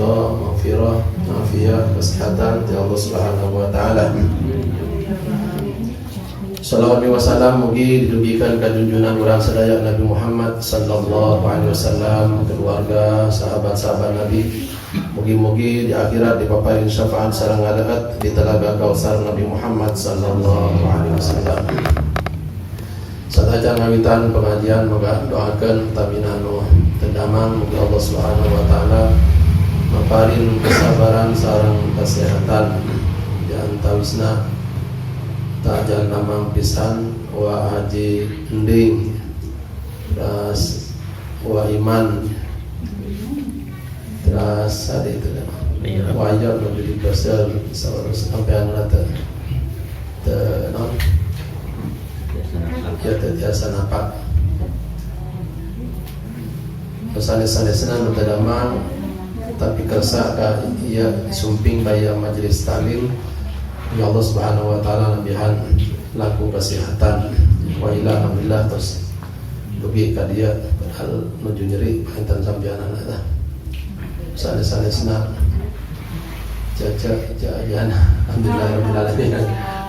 ridha, maghfirah, afiyah, kesehatan dari Allah Subhanahu wa taala. Salawat wa salam mugi didugikan ka junjungan urang sadaya Nabi Muhammad sallallahu alaihi wasallam, keluarga, sahabat-sahabat Nabi. Mugi-mugi di akhirat dipaparin syafaat sareng ngadaat di Telaga Kausar Nabi Muhammad sallallahu alaihi wasallam. Sadajan ngawitan pengajian moga doakeun tabina anu tedamang mugi Allah Subhanahu wa taala maparin kesabaran sareng kesehatan di antawisna tajal namang pisan wa haji ending teras wa iman teras ada itu wajar lebih dibesar sampai anak non ya tiasa napak pesan-pesan mentadamang tapi kersa ka ia sumping kaya majelis taklim. Ya Allah Subhanahu wa taala nabihan laku kesehatan wa ila alhamdulillah terus dugi ka dia padahal nuju nyeri pantan sampean anak sane-sanesna jajan alhamdulillah rabbil alamin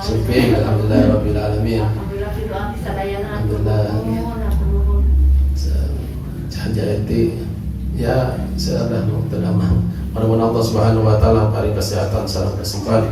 supi alhamdulillah rabbil alamin alhamdulillah jahati ya searah muqtadamah mudah-mudahan Allah Subhanahu wa taala paring kesehatan sareng kesempatan.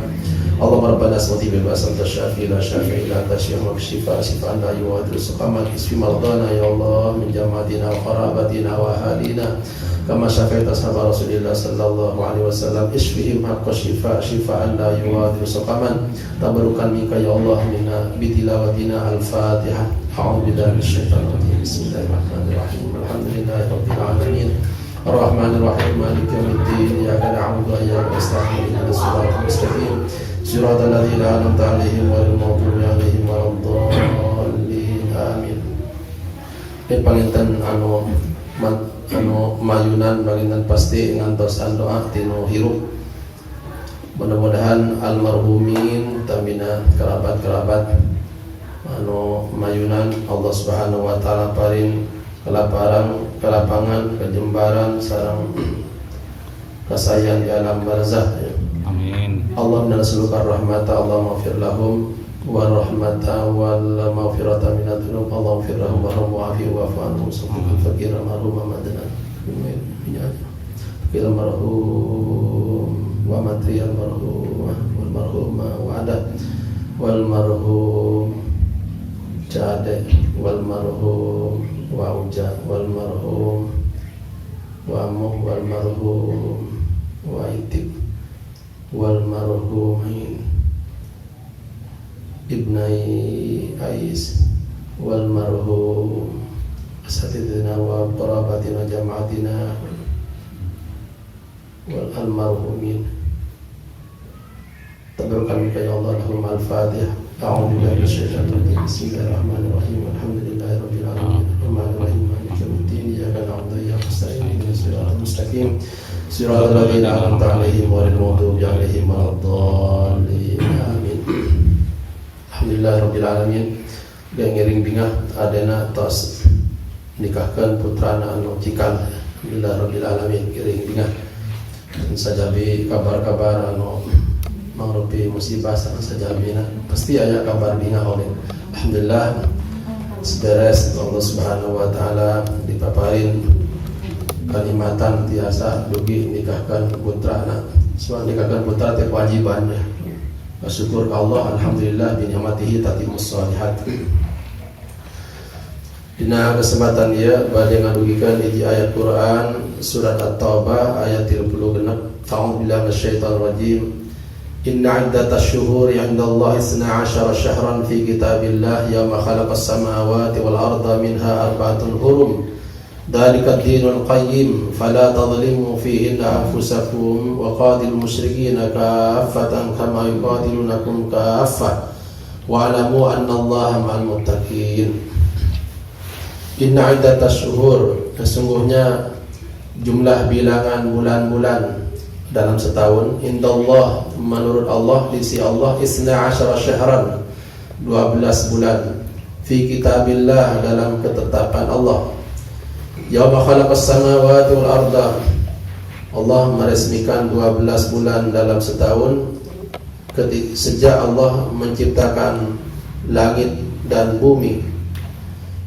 Allahumma rabbana asmati bil basal tasyafi la syafi illa anta syifaa shifa shifaan la yughadiru saqaman isfi mardana ya Allah min jamatina wa qarabatina wa ahalina kama syafaita sahabat Rasulullah sallallahu alaihi wasallam isfihim haqqa shifa shifaan la yughadiru saqaman tabarukan minka ya Allah minna bitilawatina al-fatihah a'udzu billahi minasyaitonir rajim bismillahirrahmanirrahim alhamdulillahi rabbil alamin arrahmanir rahim maliki yaumiddin iyyaka na'budu wa iyyaka nasta'in ihdinas siratal mustaqim siratal ladzina an'amta 'alaihim ghairil maghdubi 'alaihim waladdallin amin. Panginten anu mayunan panginten pasti ngantosan doa tinu hirup. Mudah-mudahan almarhumin tamina kerabat-kerabat anu mayunan Allah Subhanahu wa taala paring kelapangan, kejembaran sareng kasayang di alam barzakh. Amin. Allah menaslukan rahmata Allah maghfir lahum wa rahmata wal maghfirata min adz-dzunub Allah maghfir lahum wa afi wa fa'anhum subhanal fakir marhum madana fakir marhum wa matriyal marhum wal marhum wa ada wal marhum jade wal marhum wa uja wal marhum wa muh wal marhum wa itib wal marhumin ibnai Ais wal marhum asatidina wa qarabatina jama'atina wal almarhumin tabarrukan ya Allah lahum al-fatihah a'udzu billahi minasyaitonir rajim bismillahirrahmanirrahim alhamdulillahi rabbil alamin arrahmanir rahim maliki yaumiddin iyyaka na'budu wa iyyaka nasta'in ihdinas siratal mustaqim siratal ladzina an'amta 'alaihim ghairil maghdubi 'alaihim waladdallin amin. Alhamdulillah rabbil alamin. Ngiring bingah adena tos nikahkeun putrana anu cikal. Alhamdulillah rabbil alamin ngiring bingah. Sajabi kabar-kabar anu mangrupi musibah sareng sajabina pasti aya kabar bingah oleh. Alhamdulillah seberes Allah Subhanahu wa taala dipaparin kalimatan tiasa dugi nikahkan putrana. Soal nikahkan putra teh kewajibannya. Bersyukur ke Allah alhamdulillah bi ni'matihi tatimmus shalihat. Dina kesempatan dia bade ngadugikan hiji ayat Quran surat At-Taubah ayat 30 genep. A'udzubillahi minasyaitonir rajim. Inna 'iddatash syuhuri 'indallahi 12 syahran fi kitabillah yawma khalaqas samawati wal arda minha arba'atun hurum. Dzalika ad-dinul qayyim fala tadhlimu fihinna anfusakum wa qatilul musyrikina kaffatan kama yuqatilunakum kaffah wa'lamu annallaha ma'al muttaqin. Inna 'iddatash syuhur, sesungguhnya jumlah bilangan bulan-bulan dalam setahun indallah, menurut Allah, di sisi Allah, 12 syahran, 12 bulan, fi kitabillah, dalam ketetapan Allah. Yauma khalaqas samawati wal arda, Allah meresmikan 12 bulan dalam setahun sejak Allah menciptakan langit dan bumi.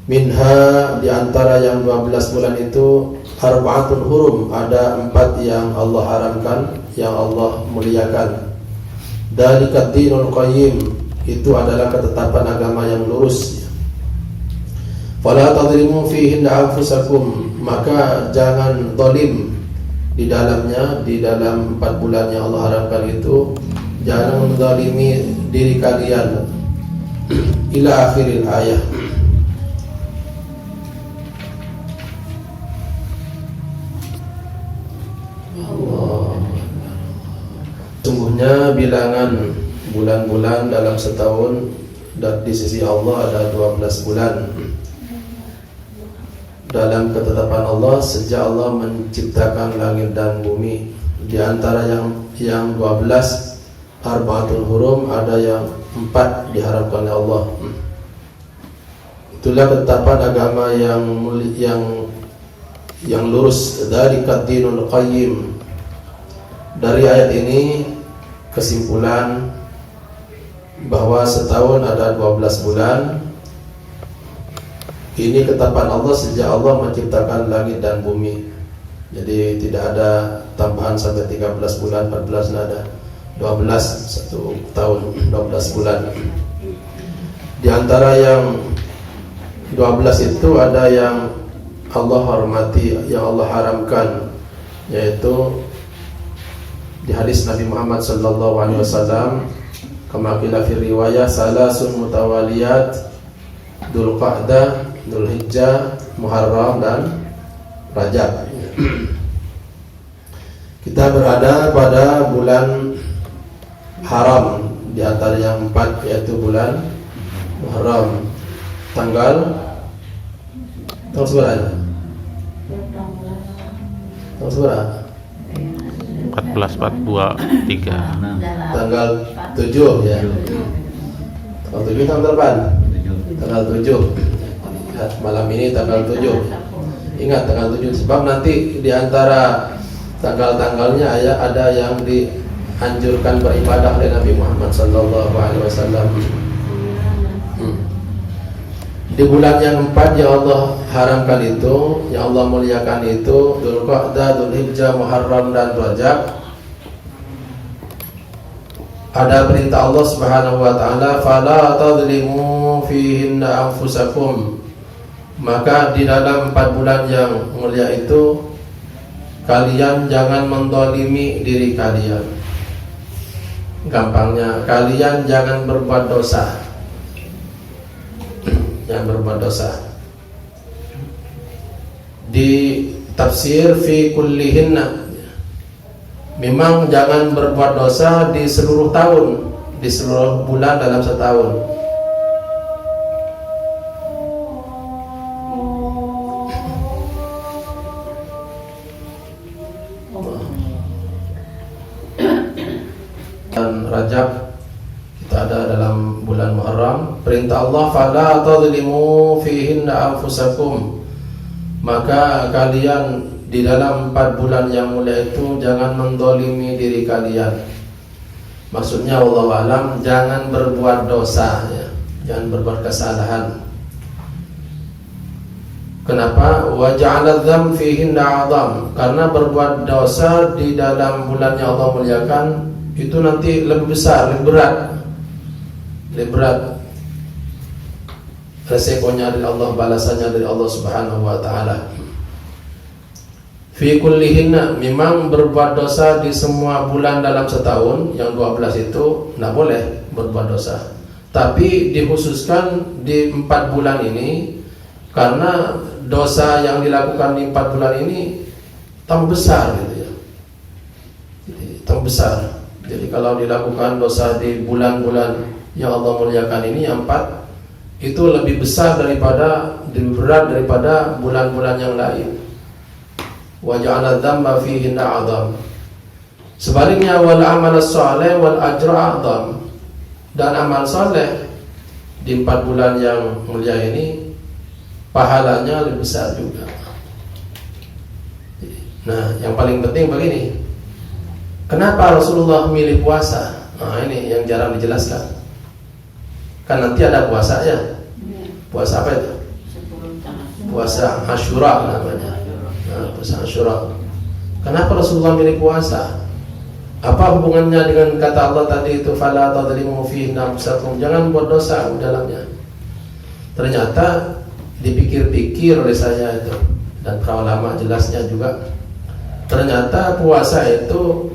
Minha, di antara yang 12 bulan itu, arba'atun hurum, ada 4 yang Allah haramkan, yang Allah muliakan. Dzalika dinul qayyim, itu adalah ketetapan agama yang lurus. Fala tadrimu fihi anfusakum, maka jangan zalim di dalamnya, di dalam 4 bulan yang Allah haramkan itu, jangan menzalimi diri kalian. Ila akhiril ayah. Sungguhnya bilangan bulan-bulan dalam setahun dan di sisi Allah ada 12 bulan. Dalam ketetapan Allah sejak Allah menciptakan langit dan bumi, di antara yang 12 arba'atul hurum, ada yang 4 diharapkan oleh Allah. Itulah ketetapan agama yang lurus. Dzalika dinul qayyim. Dari ayat ini kesimpulan bahwa setahun ada 12 bulan. Ini ketetapan Allah sejak Allah menciptakan langit dan bumi. Jadi tidak ada tambahan sampai 13 bulan, 14, tidak ada. 12 satu tahun, 12 bulan. Di antara yang 12 itu ada yang Allah hormati, yang Allah haramkan, yaitu di hadis Nabi Muhammad sallallahu alaihi wasallam, kama qila fi riwayah, salasun mutawaliyat, Dzulqa'dah, Dzulhijjah, Muharram dan Rajab. Kita berada pada bulan haram, di antara yang 4, yaitu bulan Muharram. Tanggal seberapa? Tanggal seberapa? 14/4/23. Tanggal 7 ya. Tanggal 7 tanggal depan. Tanggal 7. Malam ini tanggal 7. Ingat tanggal 7, sebab nanti di antara tanggal-tanggalnya ada yang dianjurkan beribadah oleh Nabi Muhammad sallallahu alaihi wasallam. Di bulan yang 4 yang Allah haramkan itu, yang Allah muliakan itu, Dzulqa'dah, Dzulhijjah, Muharram dan Rajab, ada perintah Allah Subhanahu wa taala, fala tadlimu fihinna anfusakum. Maka di dalam 4 bulan yang mulia itu, kalian jangan mendolimi diri kalian. Gampangnya, kalian jangan berbuat dosa. Yang berbuat dosa. Di tafsir fi kullihinna, memang jangan berbuat dosa di seluruh tahun, di seluruh bulan dalam setahun. Dan Rajab kita ada dalam bulan Muharram. Perintah Allah, fala tadlimu fihinna anfusakum. Maka kalian di dalam 4 bulan yang mulia itu jangan mendolimi diri kalian. Maksudnya wallahu alam, jangan berbuat dosa ya. Jangan berbuat kesalahan. Kenapa? Wa ja'ala dzam fihinna 'adzam. Karena berbuat dosa di dalam bulan yang Allah muliakan itu nanti lebih besar, lebih berat resikonya dari Allah, balasannya dari Allah Subhanahu wa taala. Fi kullihinna, memang berbuat dosa di semua bulan dalam setahun, yang 12 itu tidak boleh berbuat dosa. Tapi dikhususkan di 4 bulan ini, karena dosa yang dilakukan di 4 bulan ini tambah besar gitu ya. Jadi tambah besar. Jadi kalau dilakukan dosa di bulan-bulan yang Allah muliakan ini, yang 4, itu lebih besar daripada, lebih berat daripada bulan-bulan yang lain. Wa ja'ala dzamba fihinna 'adzam. Sebaliknya, wal amal shalih wal ajra 'adzam. Dan amal saleh di 4 bulan yang mulia ini pahalanya lebih besar juga. Nah, yang paling penting begini, kenapa Rasulullah milih puasa? Nah, ini yang jarang dijelaskan. Kan nanti ada puasa ya. Puasa apa itu? Puasa Asyura namanya. Nah, puasa Asyura. Kenapa Rasulullah milih puasa? Apa hubungannya dengan kata Allah tadi itu, fala tadlimu fihinna anfusakum, jangan buat dosa di dalamnya. Ternyata dipikir-pikir oleh saya itu, dan para ulama jelasnya juga, ternyata puasa itu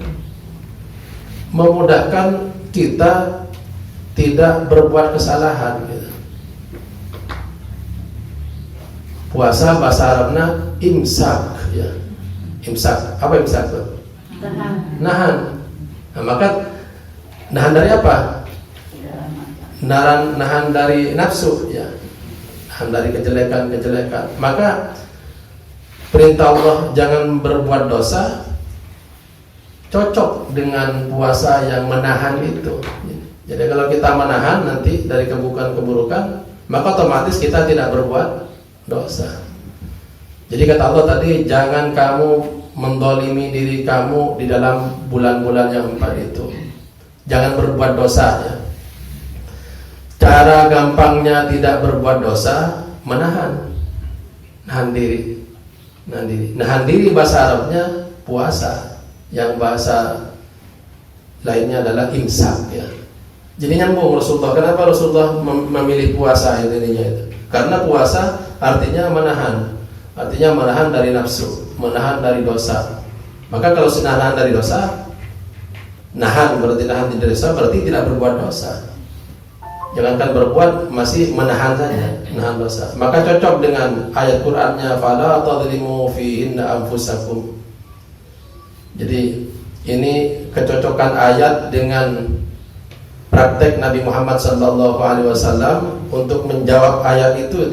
memudahkan kita tidak berbuat kesalahan gitu. Puasa bahasa Arabnya imsak ya. Imsak. Apa imsak itu? Nahan. Nah, maka nahan dari apa? Nahan dari nafsu ya. Nahan dari kejelekan-kejelekan. Maka perintah Allah jangan berbuat dosa cocok dengan puasa yang menahan itu. Jadi kalau kita menahan nanti dari keburukan, maka otomatis kita tidak berbuat dosa. Jadi kata Allah tadi, jangan kamu mendolimi diri kamu di dalam bulan-bulan yang 4 itu. Jangan berbuat dosa ya. Cara gampangnya tidak berbuat dosa, menahan. Nahan diri. Nahan diri bahasa Arabnya puasa. Yang bahasa lainnya adalah imsak ya. Jadi nyambung Rasulullah. Kenapa Rasulullah memilih puasa intinya itu? Karena puasa artinya menahan. Artinya menahan dari nafsu, menahan dari dosa. Maka kalau sudah nahan dari dosa, nahan berarti nahan dari dosa, berarti tidak berbuat dosa. Jangankan berbuat, masih menahan saja, nahan dosa. Maka cocok dengan ayat Qur'annya, fala tadlimu fihinna anfusakum. Jadi ini kecocokan ayat dengan praktek Nabi Muhammad SAW untuk menjawab ayat itu.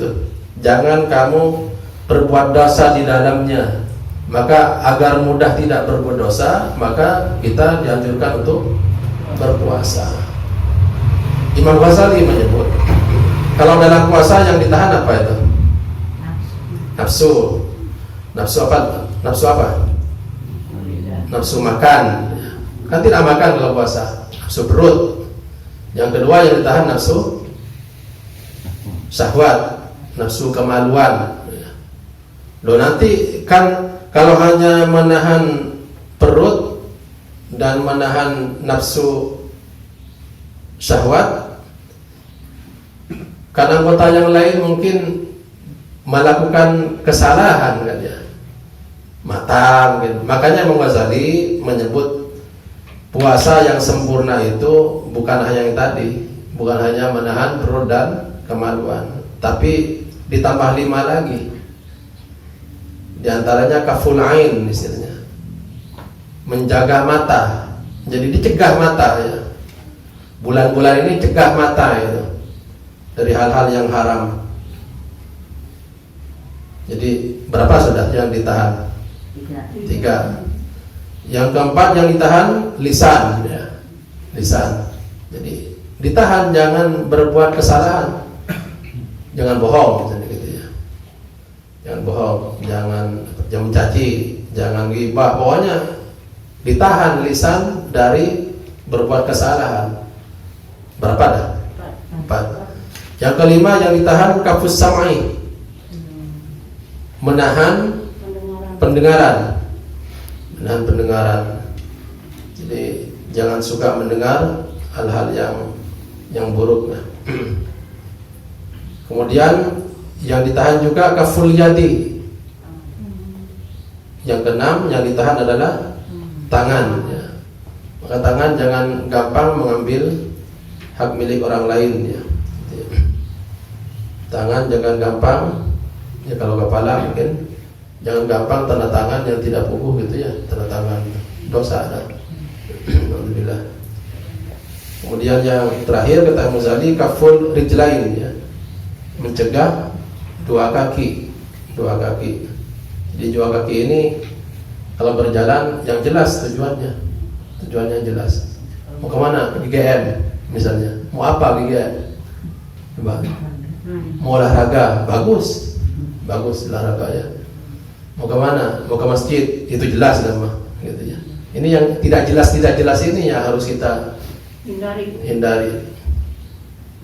Jangan kamu berbuat dosa di dalamnya. Maka agar mudah tidak berbuat dosa, maka kita dianjurkan untuk berpuasa. Imam Ghazali menyebut, kalau dalam puasa yang ditahan apa itu? Nafsu. Nafsu apa? Nafsu apa? Nafsu makan. Kan tidak makan kalau puasa. Nafsu perut. Yang kedua yang ditahan nafsu syahwat, nafsu kemaluan. Loh nanti kan kalau hanya menahan perut dan menahan nafsu syahwat, kan anggota yang lain mungkin melakukan kesalahan kan ya, mata mungkin. Makanya Imam Ghazali menyebut puasa yang sempurna itu bukan hanya yang tadi, bukan hanya menahan perut dan kemaluan, tapi ditambah 5 lagi. Di antaranya kaful ain istilahnya, menjaga mata. Jadi dicegah mata ya. Bulan-bulan ini cegah mata itu dari hal-hal yang haram. Jadi berapa sudah yang ditahan? 3. Yang keempat yang ditahan lisan ya. Lisan. Jadi ditahan, jangan berbuat kesalahan. Jangan bohong gitu ya. Jangan bohong, jangan mencaci, jangan ghibah. Pokoknya ditahan lisan dari berbuat kesalahan. Berapa dah? 4. Yang kelima yang ditahan kafus sam'i, menahan pendengaran. Menahan pendengaran. Jadi jangan suka mendengar hal-hal yang buruk. Kemudian yang ditahan juga kaful yadi. Yang keenam yang ditahan adalah tangan ya. Maka tangan jangan gampang mengambil hak milik orang lain ya. Tangan jangan gampang ya, kalau kepala mungkin jangan gampang tanda tangan yang tidak puguh gitu ya, tanda tangan dosa ada. Alhamdulillah. Kemudian yang terakhir kata Muzali kaful rijlain ya, mencegah 2 kaki. Jadi 2 kaki ini kalau berjalan yang jelas tujuannya jelas. Mau kemana? Ke GGN misalnya. Mau apa GGN? Coba. Mau olahraga, bagus olahraga ya. mau ke mana? Mau ke masjid, itu jelas nama, gitu ya. Ini yang tidak jelas ini yang harus kita hindari.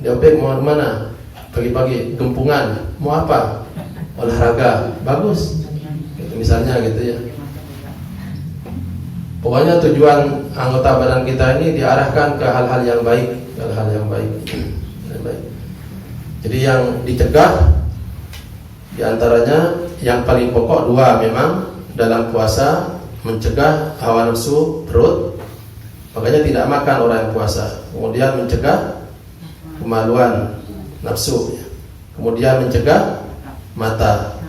Dia mau kemana? Pagi-pagi gempungan, mau apa? Olahraga, bagus. Gitu, misalnya gitu ya. Pokoknya tujuan anggota badan kita ini diarahkan ke hal-hal yang baik, Jadi yang dicegah diantaranya yang paling pokok dua memang dalam puasa, mencegah hawa nafsu perut, makanya tidak makan orang yang puasa. Kemudian mencegah kemaluan nafsu, kemudian mencegah mata,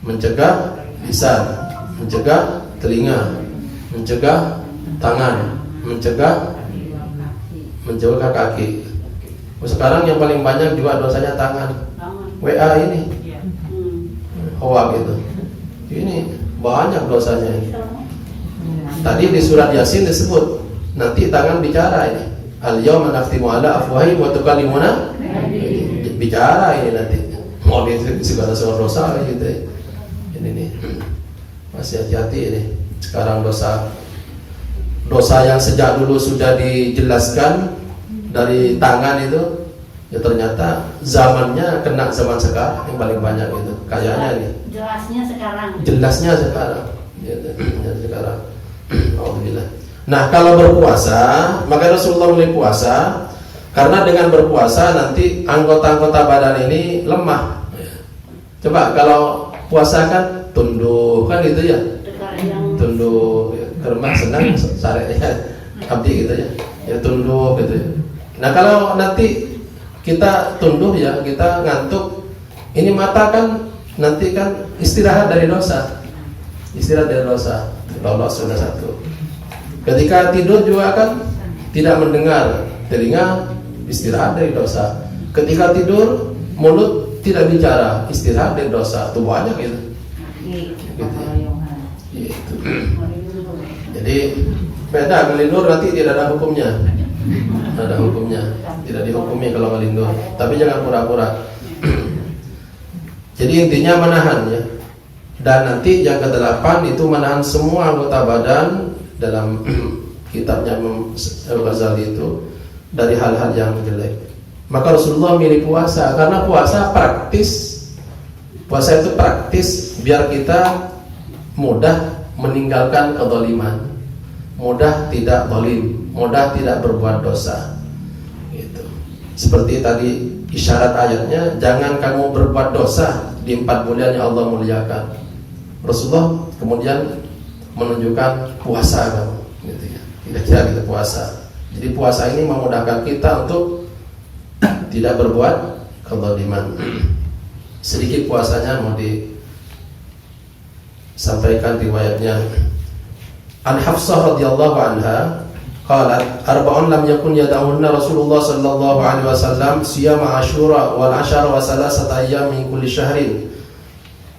mencegah lisan, mencegah telinga, mencegah tangan, mencegah kaki. Sekarang yang paling banyak juga dosanya tangan. WA ini, hoak itu. Ini banyak dosanya ini. Tadi di surat Yasin disebut nanti tangan bicara ini. Al-yawma nakhtimu ala afwahihim wa tukallimuna, bicara ini nanti. Mau di segala dosa gitu. Ini nih. Masih hati-hati ini. Sekarang dosa yang sejak dulu sudah dijelaskan dari tangan itu, ya ternyata zamannya kena zaman sekarang yang paling banyak itu. Kayaknya ini. Jelasnya sekarang. Alhamdulillah. Nah, kalau berpuasa, maka Rasulullah mulai puasa karena dengan berpuasa nanti anggota-anggota badan ini lemah. Coba kalau puasa kan tunduk kan gitu ya. Tunduk, ya, kermah senang syariatnya abdi gitu ya. Ya tunduk gitu ya. Nah, kalau nanti kita tunduk ya, kita ngantuk, ini mata kan nanti kan istirahat dari dosa. Lolos sudah satu. Ketika tidur juga kan tidak mendengar, telinga istirahat dari dosa. Ketika tidur mulut tidak bicara, istirahat dari dosa. Itu banyak gitu. Gitu. Jadi beda ngelindur nanti tidak ada hukumnya. Ada hukumnya, tidak dihukumi kalau ngelindur. Tapi jangan pura-pura. Jadi intinya menahan ya. Dan nanti yang ke-8 itu menahan semua anggota badan dalam kitabnya Al-Ghazali itu dari hal-hal yang jelek. Maka Rasulullah milih puasa karena puasa praktis. Puasa itu praktis biar kita mudah meninggalkan kezaliman, mudah tidak zalim, mudah tidak berbuat dosa. Gitu. Seperti tadi isyarat ayatnya, jangan kamu berbuat dosa di 4 bulan yang Allah muliakan. Rasulullah kemudian menunjukkan puasa kamu, gitu ya. Kira-kira kita puasa. Jadi puasa ini memudahkan kita untuk tidak berbuat kezaliman. Sedikit puasanya mau disampaikan riwayatnya. An Hafsah radhiyallahu anha qalat arba'un lam yakun yad'unna Rasulullah sallallahu alaihi wasallam siyam Asyura wal 'ashara wa salasata ayyam min kulli syahrin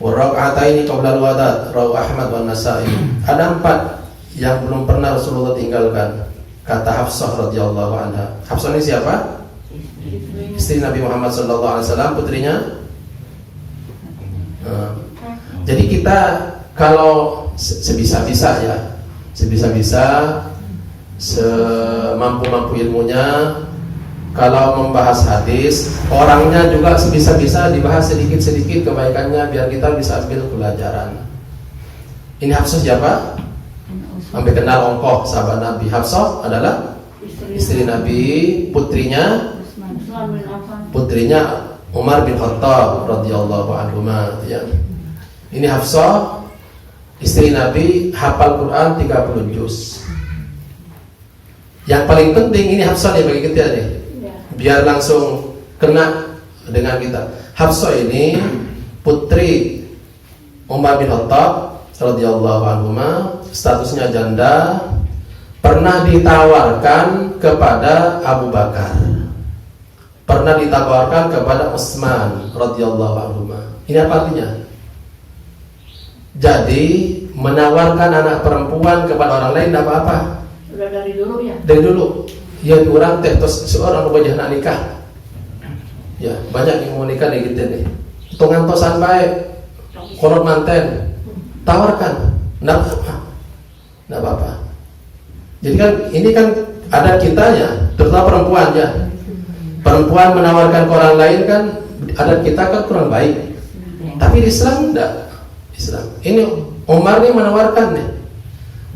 wa rak'ataini qabla al-wadat rawahu Ahmad wa Nasa'i. Ada 4 yang belum pernah Rasulullah tinggalkan, kata Hafsah radhiyallahu anha. Hafsah ini siapa? Istri Nabi Muhammad sallallahu alaihi wasallam, putrinya. Jadi kita kalau sebisa-bisa ya, semampu-mampu ilmunya, kalau membahas hadis, orangnya juga sebisa-bisa dibahas sedikit-sedikit kebaikannya biar kita bisa ambil pelajaran. Ini Hafsah siapa? Sampai kenal ongkoh sahabat Nabi. Hafsah adalah istri Nabi, putrinya Umar bin Khattab radhiyallahu anhu ya. Ini Hafsah istri Nabi, hafal Quran 30 juz. Yang paling penting ini Hafsah nih bagi kita nih. Biar langsung kena dengan kita. Hafsah ini putri Umar bin Khattab radhiyallahu anhu, statusnya janda, pernah ditawarkan kepada Abu Bakar, pernah ditawarkan kepada Utsman radhiyallahu anhu. Ini apa artinya? Jadi menawarkan anak perempuan kepada orang lain tidak apa-apa. Sudah dari dulu ya? Dari dulu. Ya diorang teh seorang wajah nak nikah. Ya banyak yang mau nikah nih gitu nih. Tungan tosan baik, kolot manten. tawarkan, enggak apa-apa. Jadi kan ini kan adat kitanya, terutama perempuan ya. Perempuan menawarkan ke orang lain kan adat kita kan kurang baik. Tapi di Islam enggak. Islam. Ini Umar ini menawarkan nih.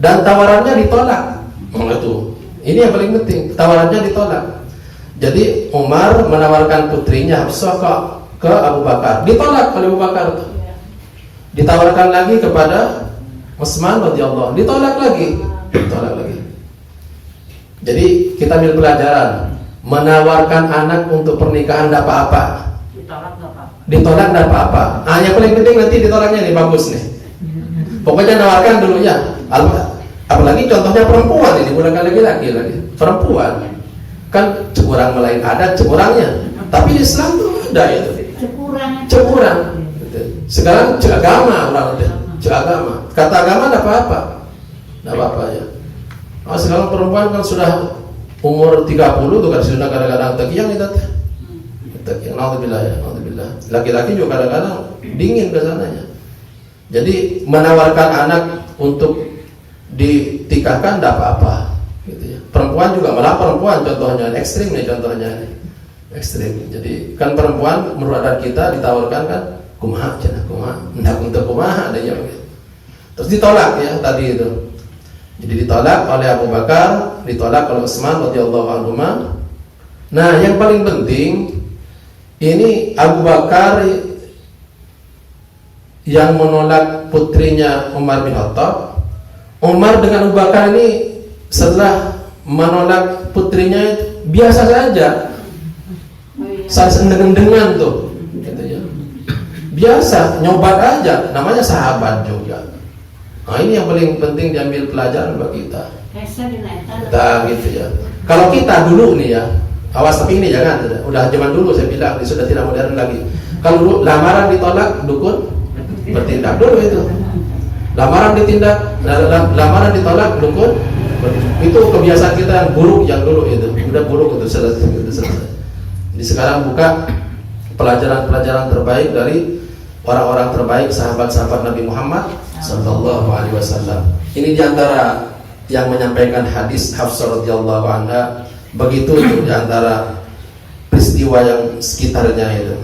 Dan tawarannya ditolak. Itu. Ini yang paling penting, tawarannya ditolak. Jadi Umar menawarkan putrinya Hafsah ke Abu Bakar. Ditolak oleh Abu Bakar tuh. Ditawarkan lagi kepada Utsman radhiyallahu anhu. Ditolak lagi. Jadi kita ambil pelajaran, menawarkan anak untuk pernikahan tidak apa-apa. Ditolak tidak apa-apa. Yang paling penting nanti ditolaknya nih bagus nih. Pokoknya nawarkan dulunya. Apalagi contohnya perempuan ini, bukan laki-laki lagi. Perempuan kan curang melain adat curangnya. Tapi Islam tuh ada itu. Curang. Sekarang agama orang itu. Agama. Kata agama tidak apa-apa. Tidak apa-apa ya. Sekarang perempuan kan sudah umur 30 tuh kan sudah kadang-kadang takiang itu. Takiang, naudzubillah. Laki-laki juga kadang-kadang dingin ke sananya. Jadi menawarkan anak untuk ditikahkan tidak apa-apa gitu ya. Perempuan juga, malah perempuan contohnya ekstrim nih contohnya. Ekstrim. Jadi kan perempuan menurut adat kita ditawarkan kan kumaha, hendak untuk kumaha ada yang gitu. Terus ditolak ya tadi itu. Jadi ditolak oleh Abu Bakar, ditolak oleh Utsman radhiyallahu anhu. Nah, yang paling penting ini Abu Bakar yang menolak putrinya Umar bin Khattab. Umar dengan Abu Bakar ini setelah menolak putrinya biasa saja. Dengan tuh gitu ya. Biasa, nyobat aja, namanya sahabat juga. Nah, ini yang paling penting diambil pelajaran bagi kita. Kita gitu ya. Kalau kita dulu nih ya, awas tapi ini jangan, udah zaman dulu saya bilang, ini sudah tidak modern lagi. Kalau dulu lamaran ditolak, dukun bertindak dulu itu. Lamaran lamaran ditolak, dukun. Itu kebiasaan kita yang buruk yang dulu itu. Udah buruk itu selesai. Jadi sekarang buka pelajaran-pelajaran terbaik dari orang-orang terbaik sahabat-sahabat Nabi Muhammad sallallahu alaihi wasallam. Ini diantara yang menyampaikan hadis Hafsah radhiyallahu anha. Begitu itu diantara peristiwa yang sekitarnya itu.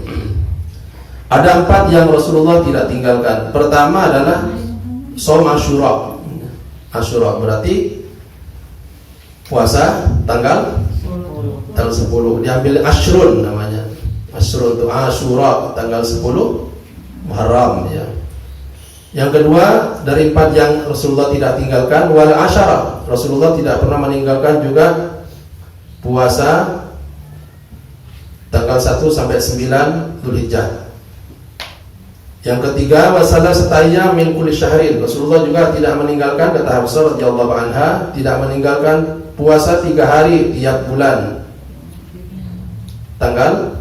Ada 4 yang Rasulullah tidak tinggalkan. Pertama adalah Shaum Asyura. Asyura berarti puasa tanggal 10. Diambil Ashrun namanya. Ashrun itu Asyura tanggal 10 Muharram ya. Yang kedua dari 4 yang Rasulullah tidak tinggalkan wal asyara. Rasulullah tidak pernah meninggalkan juga puasa tanggal 1 sampai 9 Dzulhijjah. Yang ketiga wasallah setaya min kulli syahrin. Rasulullah juga tidak meninggalkan, kata Hafsah radhiyallahu anha, tidak meninggalkan puasa 3 hari tiap bulan. Tanggal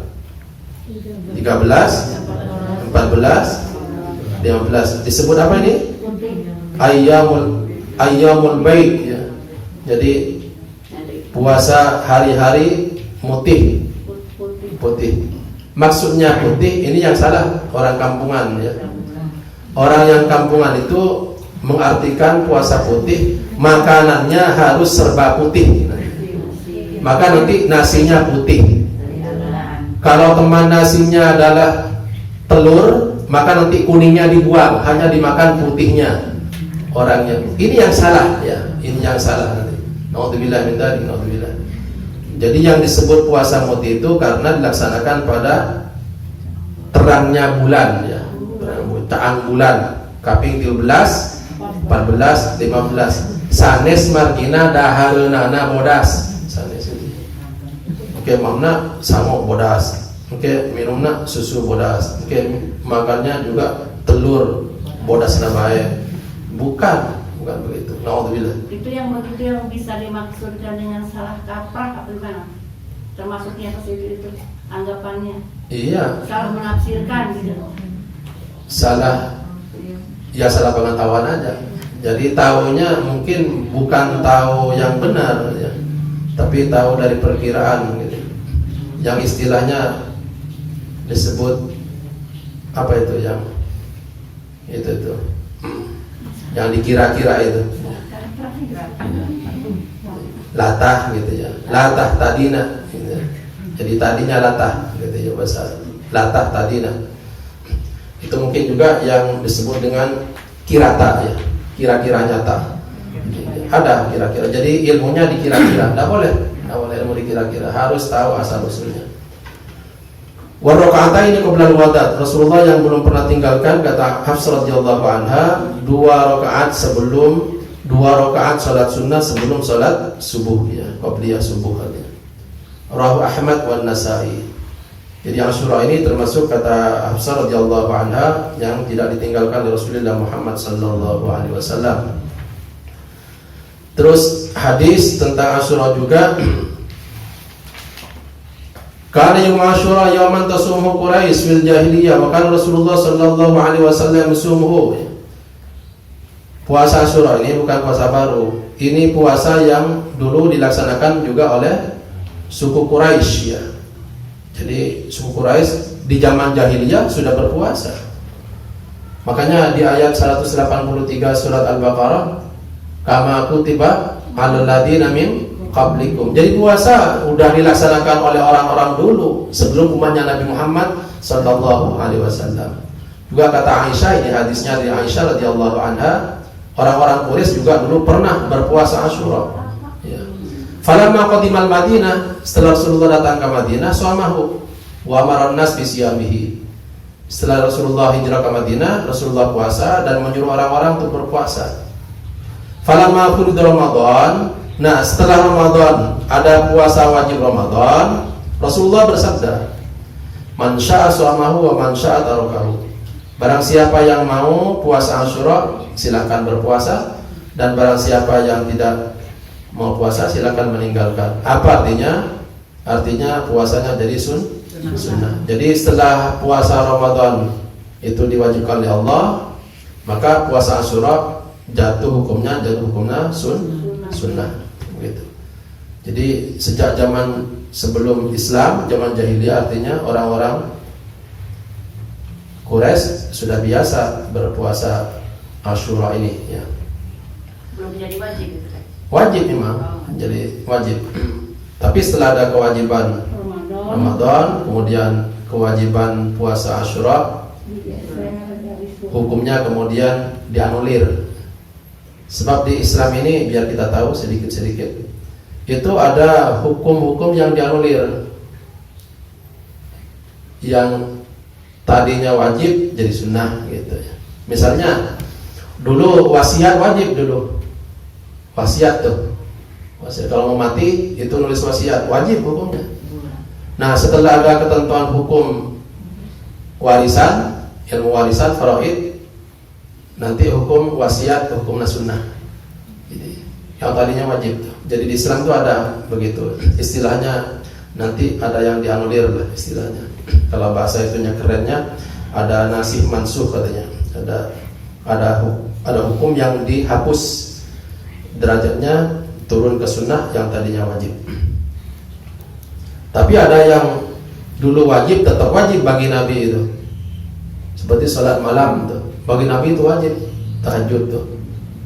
13, 14, 15. Disebut apa ini? Ayyamul Bait ya. Jadi puasa hari-hari putih. Maksudnya putih ini yang salah orang kampungan ya. Orang yang kampungan itu mengartikan puasa putih makanannya harus serba putih. Maka nanti nasinya putih. Kalau teman nasinya adalah telur, maka nanti kuningnya dibuang, hanya dimakan putihnya. Orangnya ini yang salah ya. Ini yang salah nanti. Naudzubillah min dzalik, naudzubillah. Jadi yang disebut puasa putih itu karena dilaksanakan pada terangnya bulan ya. Terang bulan kaping 13, 14, 15. Sanes margina dahareunana bodas. Sanes itu. Oke, mamna sama bodas. Oke, minumna susu bodas. Oke, makannya juga telur bodas nabae. Bukan begitu. Naudzubillah. Itu yang begitu yang bisa dimaksudkan dengan salah kaprah apa gimana? Termasuknya ke situ itu anggapannya. Iya. Salah menafsirkan gitu. Salah pengetahuan aja. Jadi tahunya mungkin bukan tahu yang benar ya. Tapi tahu dari perkiraan gitu. Yang istilahnya disebut apa itu yang itu yang dikira-kira itu. Latah gitu ya, latah tadina gitu. Jadi tadinya latah gitu ya, bahasa latah tadina. Itu mungkin juga yang disebut dengan kirata ya, kira-kira nyata. Ada kira-kira. Jadi ilmunya dikira-kira. Tidak boleh ilmu dikira-kira. Harus tahu asal usulnya. Wa raka'ataini qabla al-wadat. Rasulullah yang belum pernah tinggalkan, kata Hafsah radhiyallahu anha, 2 rakaat salat sunnah sebelum salat subuh ya, qabliyah subuh ya. Rawahu Ahmad wan Nasa'i. Jadi Asyura ini termasuk kata Hafsah radhiyallahu anha yang tidak ditinggalkan oleh Rasulullah Muhammad sallallahu alaihi wasallam. Terus hadis tentang Asyura juga, kana yaum Asyura yauman tasumuhu Quraisy fil jahiliyah, wa kana Rasulullah sallallahu alaihi wasallam yusumuhu. Puasa Asyura ini bukan puasa baru. Ini puasa yang dulu dilaksanakan juga oleh suku Quraisy ya. Jadi suku Quraisy di zaman jahiliyah sudah berpuasa. Makanya di ayat 183 surat Al-Baqarah, kama kutiba 'alal ladzina min qablikum. Jadi puasa sudah dilaksanakan oleh orang-orang dulu sebelum umatnya Nabi Muhammad sallallahu alaihi wasallam. Juga kata Aisyah, ini hadisnya dari Aisyah radhiyallahu anha, orang-orang Quraisy juga dulu pernah berpuasa Asyura. Ya. Falamma qadimal Madinah, setelah Rasulullah datang ke Madinah, shamahu wa amara an-nas bi siyamihi. Setelah Rasulullah hijrah ke Madinah, Rasulullah puasa dan menyuruh orang-orang untuk berpuasa. Falamma furida Ramadan, nah setelah Ramadan ada puasa wajib Ramadan, Rasulullah bersabda, man syaa shamahu wa man syaa tarakahu. Barang siapa yang mau puasa Asyura silakan berpuasa, dan barang siapa yang tidak mau puasa silakan meninggalkan. Apa artinya? Artinya puasanya jadi sunnah. Jadi setelah puasa Ramadan itu diwajibkan oleh Allah, maka puasa Asyura jatuh hukumnya sunnah. Begitu. Jadi sejak zaman sebelum Islam, zaman jahiliyah, artinya orang-orang Quraisy sudah biasa berpuasa Asyura ini ya. Belum jadi wajib gitu kan? Wajib memang, jadi wajib. Tapi setelah ada kewajiban Ramadan, kemudian kewajiban puasa Asyura, hukumnya kemudian dianulir. Sebab di Islam ini, biar kita tahu sedikit-sedikit, itu ada hukum-hukum yang dianulir, yang tadinya wajib jadi sunnah gitu ya. Misalnya dulu wasiat wajib dulu. Wasiat tuh. Wasiat kalau mau mati itu nulis wasiat, wajib hukumnya. Nah, setelah ada ketentuan hukum warisan, ilmu warisan faraid, nanti hukum wasiat, hukumnya sunnah. Jadi yang tadinya wajib tuh. Jadi di Islam tuh ada begitu. Istilahnya nanti ada yang dianulir lah istilahnya. Kalau bahasa itunya kerennya ada nasih mansuh katanya. Ada hukum yang dihapus, derajatnya turun ke sunnah yang tadinya wajib. Tapi ada yang dulu wajib tetap wajib bagi Nabi itu. Seperti salat malam tuh. Bagi Nabi itu wajib, tahajud tuh.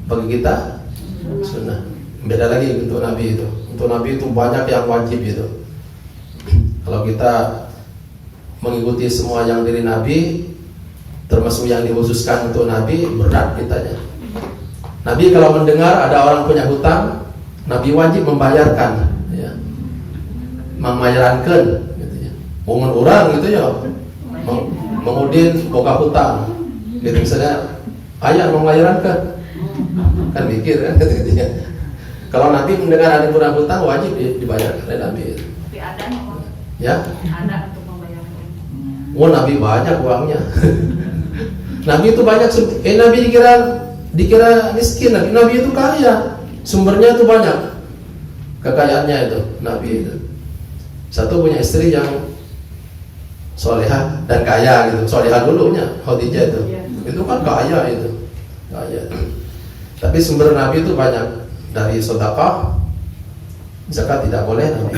Bagi kita sunnah. Beda lagi untuk Nabi itu. Untuk Nabi itu banyak yang wajib itu. Kalau kita mengikuti semua yang dari Nabi, termasuk yang dikhususkan untuk Nabi, berat kitanya. Nabi kalau mendengar ada orang punya hutang, Nabi wajib membayarkan, ya. Membayarkan, gitu ya. Momen orang gitu ya, mengudin boga hutang, gitu misalnya, ayah membayarkan, kan mikir kan, gitu ya. Kalau Nabi mendengar ada kurang hutang, wajib dibayarkan oleh Nabi. Tapi ada nggak? Ya? Ada untuk membayarkan. Oh, Nabi banyak uangnya. Nabi itu banyak. Nabi dikira miskin. Nabi itu kaya. Sumbernya itu banyak. Kekayaannya itu Nabi itu. Satu punya istri yang solehah dan kaya gitu. Solehah dulunya Khadijah itu. Itu kan kaya itu. Kaya. Tapi sumber Nabi itu banyak. Dari sedekah, zakat tidak boleh Nabi.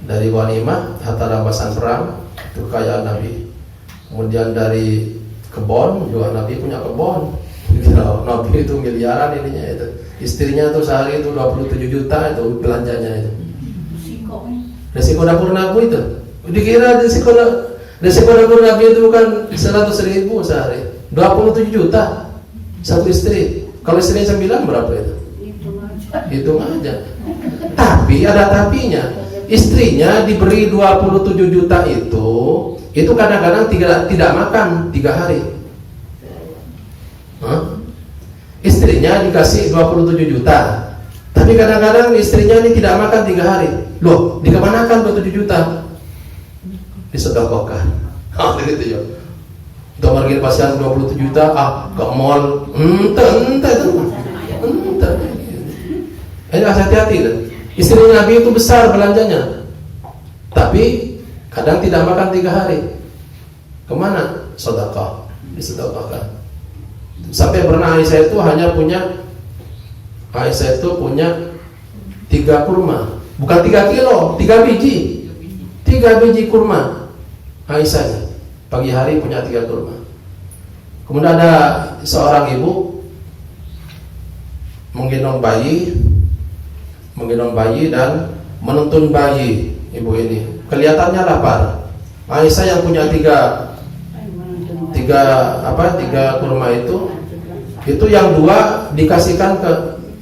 Dari ghanimah, harta rampasan perang, itu kekayaan Nabi. Kemudian dari kebon, juga Nabi punya kebon. Nabi itu miliaran ininya itu. Istrinya tuh sehari itu 27 juta itu belanjanya itu. Resiko dapur Nabi itu. Dikira resiko dapur Nabi itu bukan 100.000 sehari. 27 juta satu istri. Kalau istrinya 9 berapa itu? Hitung aja. Tapi ada tapinya. Istrinya diberi 27 juta itu kadang-kadang tidak makan 3 hari. Istrinya dikasih 27 juta, tapi kadang-kadang istrinya ini tidak makan 3 hari. Loh, dikemanakan 27 juta? Disedekahkan. Gitu ya. Untuk pergi pasien 27 juta, ke mall, entah. Ini hati-hati kan. Istri Nabi itu besar belanjanya, tapi kadang tidak makan 3 hari. Kemana? Sedekah, disedekahkan. Sampai pernah Aisyah itu punya 3 kurma, bukan 3 kilo, 3 biji. 3 biji kurma Aisyah pagi hari punya 3 kurma. Kemudian ada seorang ibu menggendong bayi dan menuntun bayi ibu ini. Kelihatannya lapar. Aisyah yang punya 3 kurma itu yang 2 dikasihkan ke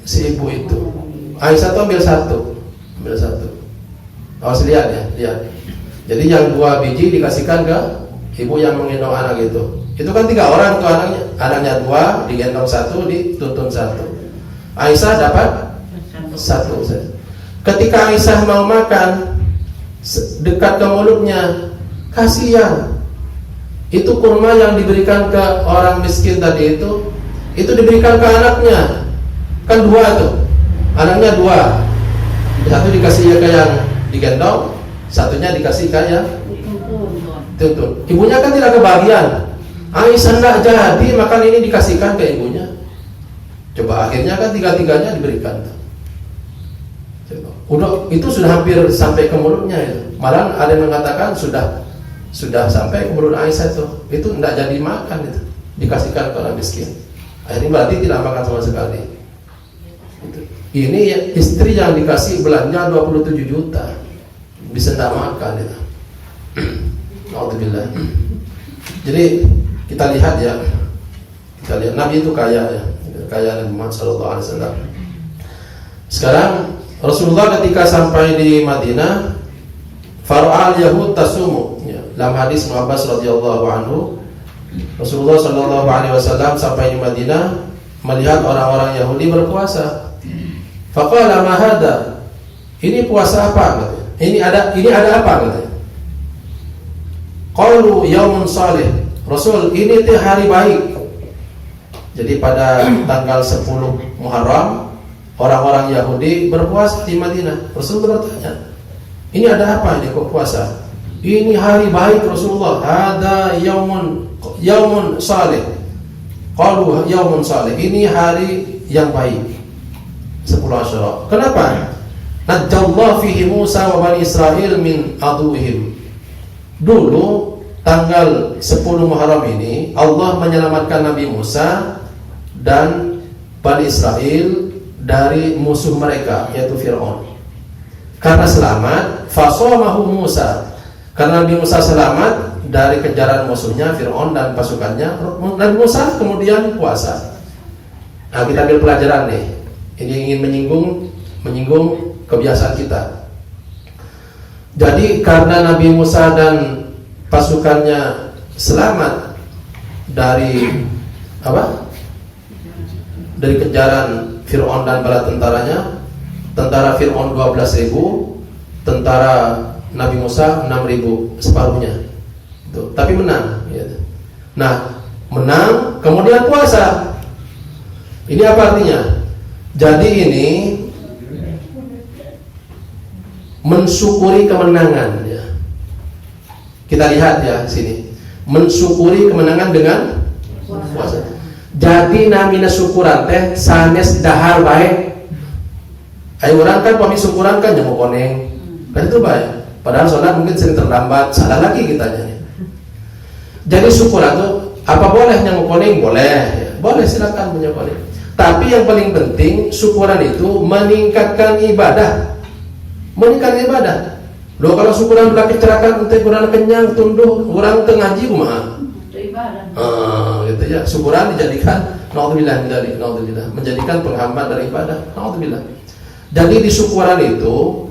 si ibu itu. Aisyah tuh ambil satu. Awas lihat ya, lihat. Jadi yang 2 biji dikasihkan ke ibu yang menggendong anak itu. Itu kan 3 orang tuh anaknya 2 digendong 1, dituntun 1. Aisyah dapat 1 saja. Ketika Aisyah mau makan, dekat ke mulutnya, kasihan. Itu kurma yang diberikan ke orang miskin tadi itu diberikan ke anaknya. Kan 2 tuh. Anaknya 2. Satu dikasih ke yang digendong, satunya dikasih ke yang tuntun. Ibunya kan tidak kebagian. Aisyah tidak jadi makan ini dikasihkan ke ibunya. Coba akhirnya kan 3-3-nya diberikan. Udah itu sudah hampir sampai ke mulutnya itu. Malah ada yang mengatakan sudah sampai ke mulut Aisyah itu tidak jadi makan itu, dikasihkan ke orang miskin. Akhirnya berarti tidak makan sama sekali. Ini istri yang dikasih belanja 27 juta bisa tidak makan itu. Alhamdulillah. Jadi kita lihat Nabi itu kaya Nabi Muhammad SAW. Sekarang Rasulullah ketika sampai di Madinah, fara'al Yahud tasumu. Dalam hadis Muhammad radhiyallahu anhu, Rasulullah sallallahu alaihi wasallam sampai di Madinah melihat orang-orang Yahudi berpuasa. Faqala ma hada? Ini puasa apa katanya? Ini ada apa katanya? Qalu yaumun salih. Rasul, ini teh hari baik. Jadi pada tanggal 10 Muharram orang-orang Yahudi berpuasa di Madinah. Rasul bertanya, ini ada apa ini kok puasa? Ini hari baik Rasulullah. Ada yaumun salih. Qalu yaumun salih. Ini hari yang baik. 10 Asyura. Kenapa? Najjallahu fihi Musa wa Bani Israil min aduwwihim. Dulu tanggal 10 Muharram ini Allah menyelamatkan Nabi Musa dan Bani Israil dari musuh mereka yaitu Fir'aun. Karena selamat, fasamahu Musa. Karena Nabi Musa selamat dari kejaran musuhnya Fir'aun dan pasukannya, Nabi Musa kemudian puasa. Nah, kita ambil pelajaran nih. Ini ingin menyinggung kebiasaan kita. Jadi karena Nabi Musa dan pasukannya selamat dari dari kejaran Fir'aun dan bala tentaranya. Tentara Fir'aun 12.000, tentara Nabi Musa 6.000, separuhnya. Tapi menang. Nah, menang kemudian puasa. Ini apa artinya? Jadi ini mensyukuri kemenangan ya. Kita lihat ya sini. Mensyukuri kemenangan dengan puasa. Jadi namina syukuran teh sanes dahar baik. Ayo orang kan pami syukuran kan yang mau koneng. Kan itu baik. Padahal sholat mungkin sering terlambat, salah lagi kitanya. Jadi syukuran tuh apa boleh yang mau koneng boleh ya. boleh, silakan punya boleh. Tapi yang paling penting syukuran itu meningkatkan ibadah. Meningkatkan ibadah. Loh kalau syukuran belah kecerakan untuk kurang kenyang, tunduh, kurang ngaji kumaha. Itu ibadah. Gitu ya. Syukuran dijadikan naudzubillah menjadikan penghambat dari ibadah. Naudzubillah. Jadi di syukuran itu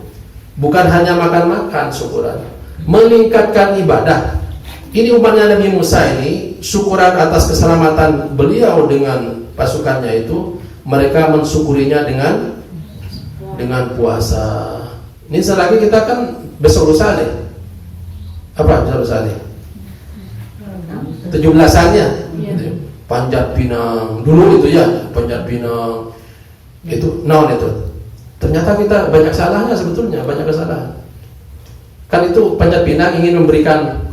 bukan hanya makan-makan syukuran, meningkatkan ibadah. Ini umatnya Nabi Musa ini, syukuran atas keselamatan beliau dengan pasukannya itu, mereka mensyukurinya dengan puasa. Ini selagi kita kan besok lusa nih. Apa besok lusa nih? 17-annya. Panjat Pinang. Dulu itu ya, Panjat Pinang. Itu naon itu? Ternyata kita banyak salahnya sebetulnya, banyak kesalahan. Kan itu Panjat Pinang ingin memberikan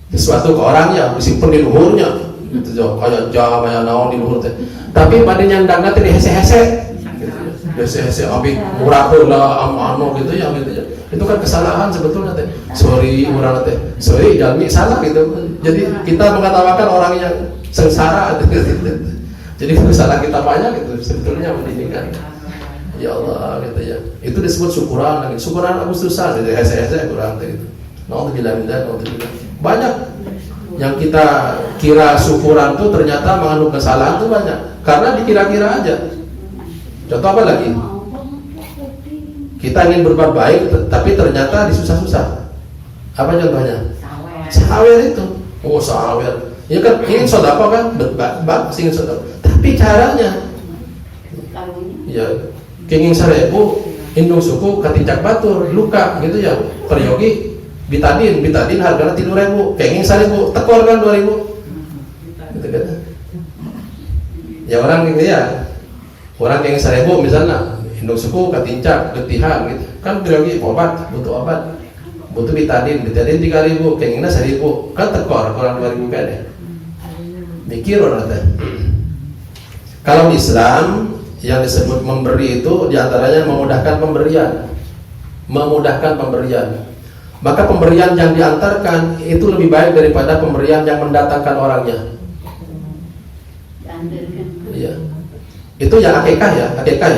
sesuatu ke orang ya, disimpan di luhurnya. Gitu jo, kayak jam kayak naon di luhur teh. Tapi pada nyandangna teh hese-hese. Hese-hese abi murah heula anu gitu ya gitu ya. Itu kan kesalahan sebetulnya teh. Sorry urang teh. Sorry jalmi salah gitu. Jadi kita mengatakan orang yang sengsara gitu. Jadi kesalahan kita banyak gitu sebetulnya mendingan. Ya Allah gitu ya. Itu disebut syukuran lagi. Syukuran Agustusan gitu hese-hese kurang teh gitu. Naudzubillah. Banyak yang kita kira syukuran tuh ternyata mengandung kesalahan tuh banyak. Karena dikira-kira aja. Contoh apa lagi? Kita ingin berbuat baik, tapi ternyata disusah-susah. Apa contohnya? Sawer itu. Oh sawer. Ya kan ingin sedekah kan, bagus ingin sedekah. Tapi caranya, ya kenging 1000, indung suku katincak batur, luka gitu ya. Peryogi bitadin harganya 3.000, kenging 1000, tekor kan 2.000. Gitu kan? Ya orang gitu ya. Orang yang 1000 misalnya, induk suku katincak, getihan gitu. Kan biologi obat, butuh obat. Butuh bitadin 3.000, kengingna 1.000. Kan tekor, orang 2.000 kan ya. Mikir orang teh. Kalau Islam yang disebut memberi itu diantaranya memudahkan pemberian. Memudahkan pemberian. Maka pemberian yang diantarkan itu lebih baik daripada pemberian yang mendatangkan orangnya. Iya. Itu yang akikah ya. Akikah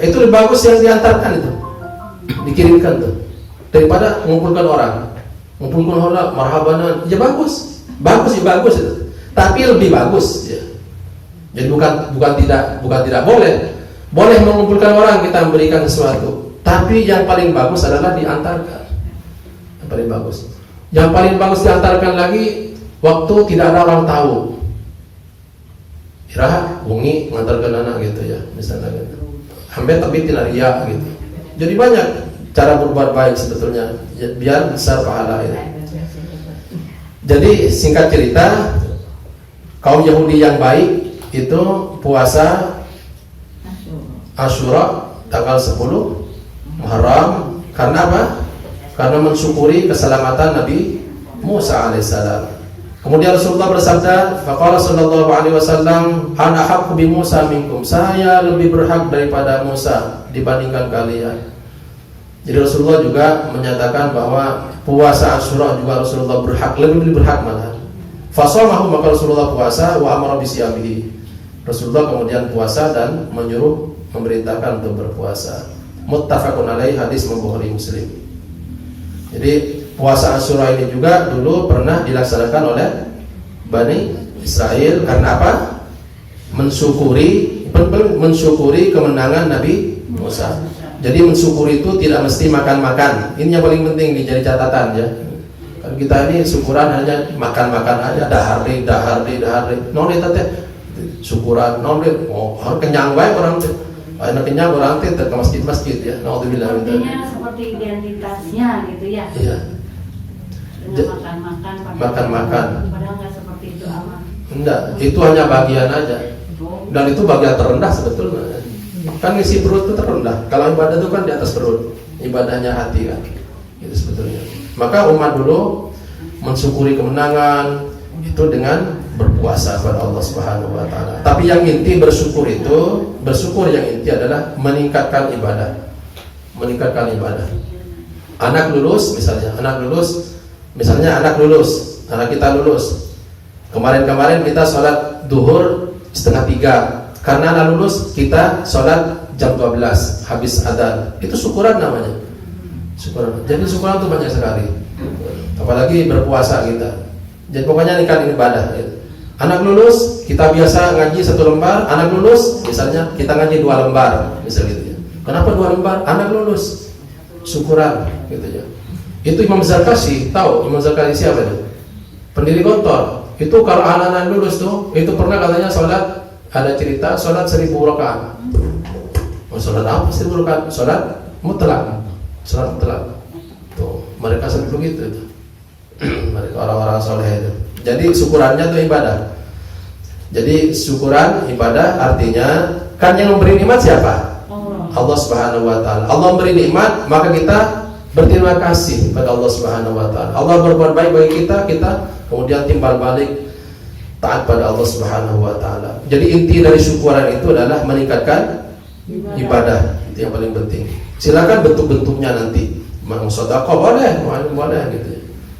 itu lebih bagus yang diantarkan itu, dikirimkan tuh, daripada mengumpulkan orang. Mengumpulkan orang, marhabanan, ya bagus itu. Tapi lebih bagus ya. Jadi bukan tidak boleh mengumpulkan orang kita memberikan sesuatu. Tapi yang paling bagus adalah diantarkan. Yang paling bagus. Yang paling bagus diantarkan lagi waktu tidak ada orang tahu. Iraha wengi ngantarkeun anak gitu ya, misalnya gitu. Hampir tapi tidak ria gitu. Jadi banyak cara berbuat baik sebetulnya ya, biar besar pahala itu. Jadi singkat cerita, kaum Yahudi yang baik itu puasa Asyura tanggal 10 Muharram karena apa? Karena mensyukuri keselamatan Nabi Musa alaihissalam. Kemudian Rasulullah bersabda, faqala sallallahu alaihi wasallam, ana haqqu bi Musa minkum. Saya lebih berhak daripada Musa dibandingkan kalian. Jadi Rasulullah juga menyatakan bahwa puasa Asyura juga Rasulullah lebih berhak malah. Fasamahu, maka Rasulullah puasa, wa amara bi siyamihi. Rasulullah kemudian puasa dan menyuruh memerintahkan untuk berpuasa. Muttafaqun alaihi, hadis Bukhari Muslim. Jadi puasa Asyura ini juga dulu pernah dilaksanakan oleh Bani Israel karena apa? Mensyukuri kemenangan Nabi Musa. Jadi mensyukuri itu tidak mesti makan-makan. Ini yang paling penting dijadi catatan ya. Kan kita ini syukuran hanya makan-makan aja, dahar. Non eta teh syukuran, non harus kenyang wae orang teh. Ayeuna kenyang orang teh ke masjid-masjid ya. Naudzubillah. Artinya seperti identitasnya gitu ya. Iya. Makan-makan. Padahal nggak seperti itu amat. Enggak, itu hanya bagian aja. Dan itu bagian terendah sebetulnya. Kan isi perut itu terendah. Kalau ibadah itu kan di atas perut. Ibadahnya hati kan. Itu sebetulnya. Maka umat dulu mensyukuri kemenangan itu dengan berpuasa kepada Allah Subhanahu wa taala. Tapi yang inti bersyukur yang inti adalah meningkatkan ibadah. Meningkatkan ibadah. Anak kita lulus. Kemarin kita sholat duhur 2:30. Karena anak lulus kita sholat jam 12 habis adzan. Itu syukuran namanya. Syukuran. Jadi syukuran itu banyak sekali. Apalagi berpuasa kita. Jadi pokoknya ini kan ibadah. Gitu. Anak lulus kita biasa ngaji 1 lembar. Anak lulus misalnya kita ngaji 2 lembar, misalnya gitu ya. Kenapa 2 lembar? Anak lulus syukuran, gitu ya. Itu Imam Zarkashi, tahu Imam Zarkashi siapa itu? Pendiri Gontor. Itu kalau anak-anak lulus tuh, itu pernah katanya sholat, ada cerita sholat 1000 rakaat. Oh, sholat apa 1000 rakaat? Sholat mutlak. Sholat mutlak. Tuh, mereka sering begitu itu. Mereka orang-orang soleh itu. Jadi syukurannya itu ibadah. Jadi syukuran ibadah artinya kan yang memberi nikmat siapa? Allah Subhanahu wa taala. Allah memberi nikmat, maka kita berterima kasih pada Allah Subhanahu wa taala. Allah berbuat baik bagi kita, kita kemudian timbal balik taat pada Allah Subhanahu wa taala. Jadi inti dari syukuran itu adalah meningkatkan ibadah. Itu yang paling penting. Silakan bentuk-bentuknya nanti. Mau sedekah boleh gitu.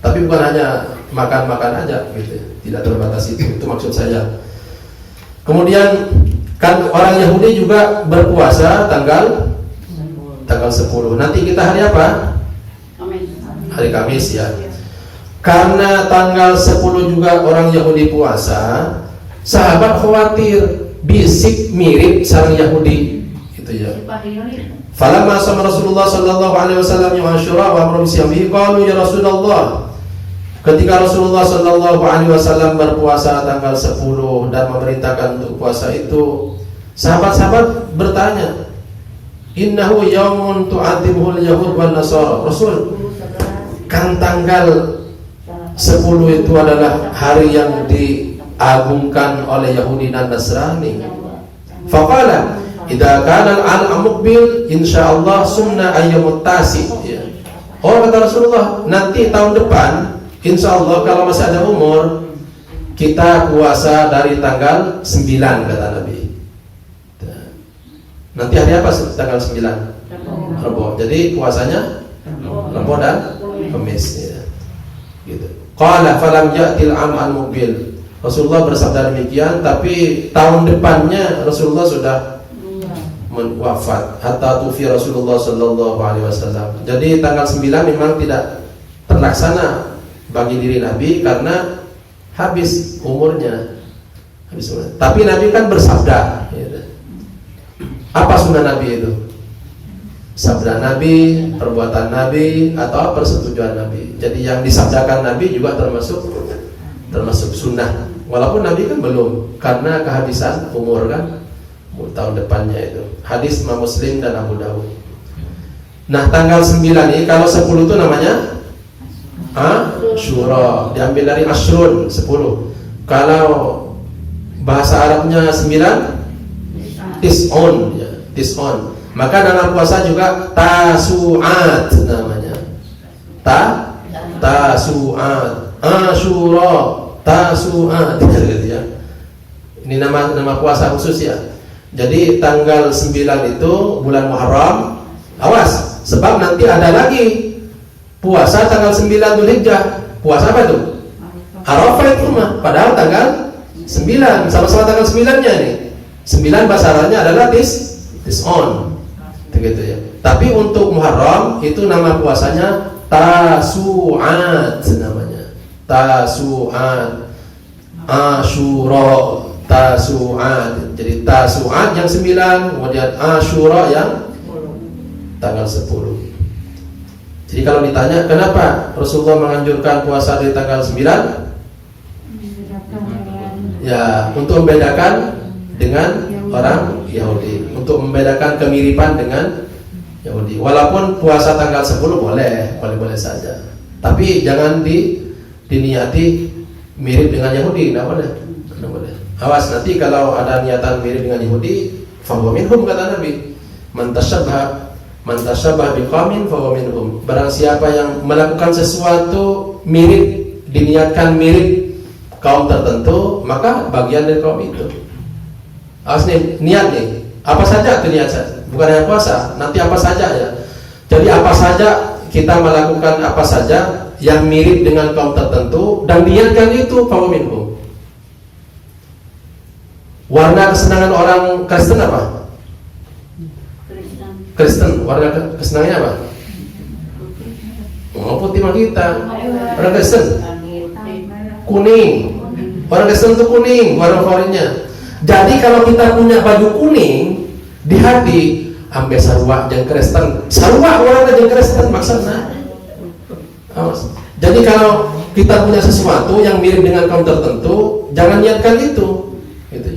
Tapi bukan hanya makan-makan aja gitu. Tidak terbatas itu maksud saya. Kemudian kan orang Yahudi juga berpuasa tanggal 10. Nanti kita hari apa? Hari Kamis ya. Karena tanggal 10 juga orang Yahudi puasa, sahabat khawatir bisik mirip sareng Yahudi gitu ya. Falamma sama Rasulullah sallallahu alaihi wasallam yang Asyura wa amru bisyami qalu ya Rasulullah. Ketika Rasulullah sallallahu alaihi wasallam berpuasa tanggal 10 dan memerintahkan untuk puasa itu, sahabat-sahabat bertanya, "Innahu yaumun tu'adzibuhul yahud wan nasara." Rasul, kan tanggal 10 itu adalah hari yang diagungkan oleh Yahudi dan Nasrani. Faqala, "Idza kana al-muqbil insyaallah sunnah ayyamut tasi." Ya. Oh kata Rasulullah, nanti tahun depan insyaallah kalau masih ada umur kita puasa dari tanggal 9 kata Nabi. Nanti hari apa tanggal 9? Rebo. Jadi puasanya Rebo dan Kamis ya. Gitu. Qala falam ya'til am al-muqbil. Rasulullah bersabda demikian, tapi tahun depannya Rasulullah sudah wafat. Hatta tufi Rasulullah sallallahu alaihi wasallam. Jadi tanggal 9 memang tidak terlaksana bagi diri Nabi karena habis umurnya. Tapi Nabi kan bersabda ya. Apa sunnah Nabi itu? Sabda Nabi, perbuatan Nabi, atau persetujuan Nabi. Jadi yang disabdakan Nabi juga termasuk sunnah. Walaupun Nabi kan belum, karena kehabisan umur kan tahun depannya itu. Hadis Imam Muslim dan Abu Dawud. Nah tanggal 9 ini kalau 10 itu namanya Asyura, diambil dari Ashrun 10. Kalau bahasa Arabnya 9 Tis'un ya, Tis'un. Maka nama puasa juga Tasu'at namanya. Tasu'at, Asyura, Tasu'at gitu ya. Ini nama puasa khusus ya. Jadi tanggal 9 itu bulan Muharram. Awas, sebab nanti ada lagi puasa tanggal 9 Dzulhijjah. Puasa apa tuh? Arafah itu mah. Padahal tanggal 9, sama-sama tanggal 9-nya nih. 9 bahasa Arabnya adalah Tis'un. Begitu ya. Tapi untuk Muharram itu nama puasanya Tasu'at namanya. Tasu'at, Asyura, Tasu'at. Jadi Tasu'at yang 9, kemudian Asyura yang tanggal 10. Jadi kalau ditanya kenapa Rasulullah menganjurkan puasa di tanggal 9? Ya, untuk membedakan dengan orang Yahudi, untuk membedakan kemiripan dengan Yahudi. Walaupun puasa tanggal 10 boleh saja. Tapi jangan diniati mirip dengan Yahudi, tidak boleh. Awas nanti kalau ada niatan mirip dengan Yahudi, fa huwa minhum kata Nabi. Man tasyabbah biqaumin fa huwa minhum. Barang siapa yang melakukan sesuatu mirip, diniatkan mirip kaum tertentu, maka bagian dari kaum itu. Awas nih, niat nih. Apa saja itu niat saja. Bukan hanya puasa, nanti apa saja ya. Jadi apa saja kita melakukan apa saja yang mirip dengan kaum tertentu dan niatkan itu fa huwa minhum. Warna kesenangan orang Kristen apa? Kristen. Warna kesenangannya apa? Oh, putih mah kita. Orang Kristen kuning. Orang Kristen itu kuning warna favoritnya. Jadi kalau kita punya baju kuning di hati, ambil sarwa jeung Kristen. Sarwa warna jeung Kristen maksudnya. Awas. Jadi kalau kita punya sesuatu yang mirip dengan kaum tertentu, jangan niatkan itu. Gitu.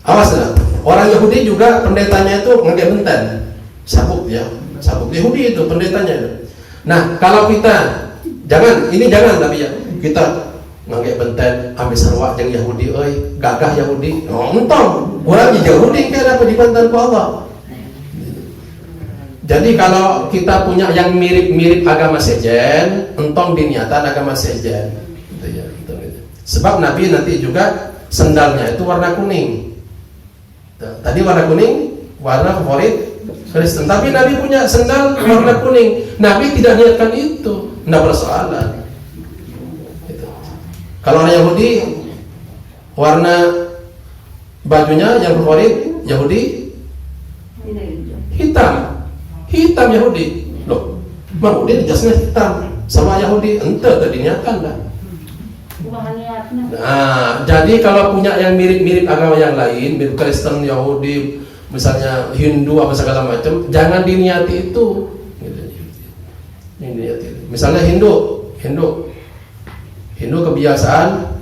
Awas lah. Orang Yahudi juga pendetanya itu ngake benten, sabuk ya, sabuk Yahudi itu pendetanya itu. Nah kalau kita jangan tapi ya kita ngake benten, ambil sarwa yang Yahudi, gagah Yahudi, entong orang Yahudi kan apa dibantan ku Allah. Jadi kalau kita punya yang mirip-mirip agama sejen, entong diniatan agama sejen, gitu ya. Sebab Nabi nanti juga sendalnya itu warna kuning. Tadi warna kuning, warna favorit Kristen. Tapi Nabi punya sendal warna kuning. Nabi tidak niatkan itu, tidak persoalan. Gitu. Kalau orang Yahudi, warna bajunya yang favorit Yahudi hitam, hitam Yahudi. Loh, Yahudi jasnya hitam sama Yahudi, ente tadi niatkan dah. Nah, jadi kalau punya yang mirip-mirip agama yang lain, mirip Kristen, Yahudi, misalnya Hindu apa segala macam, jangan diniati itu. Misalnya Hindu kebiasaan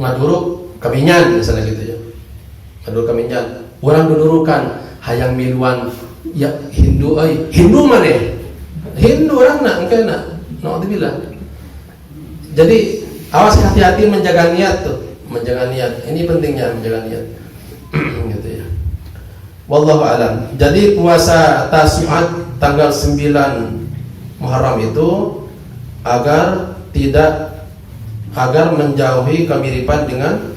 ngaduruk kaminyan misalnya gitu ya. Ngaduruk kaminyan, orang dudurukan hayang miluan ya Hindu mana? Hindu orang nak engkena. Naudzubillah. Jadi awas hati-hati menjaga niat tuh, menjaga niat. Ini pentingnya menjaga niat. Gitu ya. Wallahu alam. Jadi puasa Tasu'at tanggal 9 Muharram itu agar menjauhi kemiripan dengan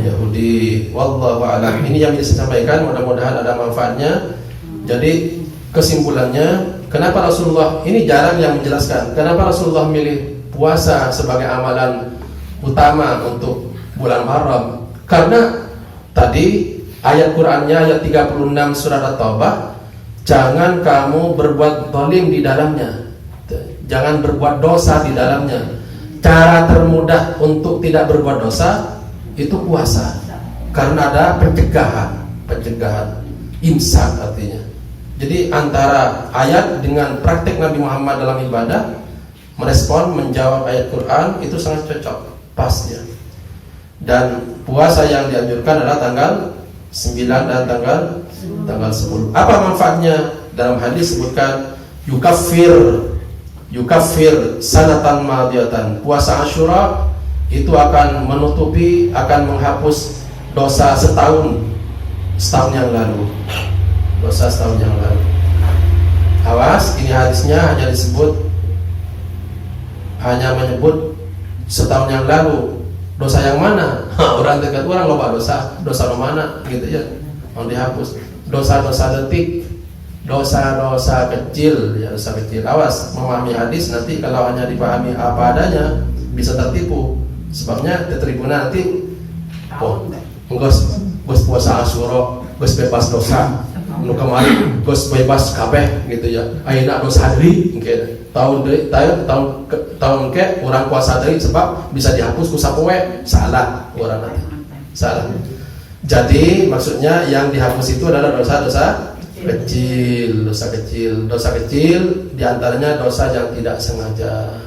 Yahudi. Wallahu alam. Ini yang bisa saya sampaikan, mudah-mudahan ada manfaatnya. Jadi kesimpulannya, kenapa Rasulullah ini jarang yang menjelaskan, kenapa Rasulullah milih puasa sebagai amalan utama untuk bulan Muharram? Karena tadi ayat Qur'annya ayat 36 surat At-Taubah, jangan kamu berbuat zalim di dalamnya, jangan berbuat dosa di dalamnya. Cara termudah untuk tidak berbuat dosa itu puasa, karena ada pencegahan, imsak artinya. Jadi antara ayat dengan praktek Nabi Muhammad dalam ibadah, merespon, menjawab ayat Quran itu sangat cocok, pas ya. Dan puasa yang dianjurkan adalah tanggal 9 dan tanggal 10. Apa manfaatnya? Dalam hadis sebutkan yukaffir sanatan madiyatan. Puasa Asyura itu akan menutupi, akan menghapus dosa setahun yang lalu. Dosa setahun yang lalu. Awas, ini hadisnya hanya menyebut setahun yang lalu. Dosa yang mana? Orang dekat orang loba dosa mana gitu ya. Mau dihapus. Dosa-dosa detik, dosa-dosa kecil ya, dosa kecil. Awas memahami hadis, nanti kalau hanya dipahami apa adanya bisa tertipu. Sebabnya tertipu nanti gos puasa Asyura, gos bebas dosa. Nu kemarin gos bebas kabeh gitu ya. Ayeuna dosa deui engke. Tahun ke orang puasa deui sebab bisa dihapus ku sapoe. Salah orang nanti. Salah. Jadi maksudnya yang dihapus itu adalah dosa-dosa kecil, dosa kecil diantaranya dosa yang tidak sengaja.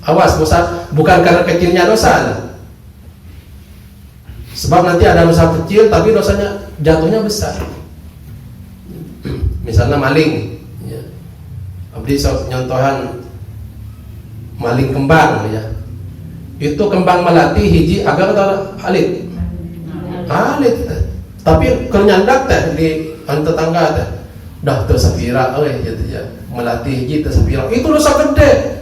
Awas, dosa bukan karena kecilnya dosa. Sebab nanti ada dosa kecil tapi dosanya jatuhnya besar. Misalnya maling, ya. Abdi sok nyontohan maling kembang, ya. Itu kembang melati hiji agar atau alit, tapi kenyandak teh di tetangga teh, dah tersepira, gitu ya. Melati hiji tersepira, itu dosa gede.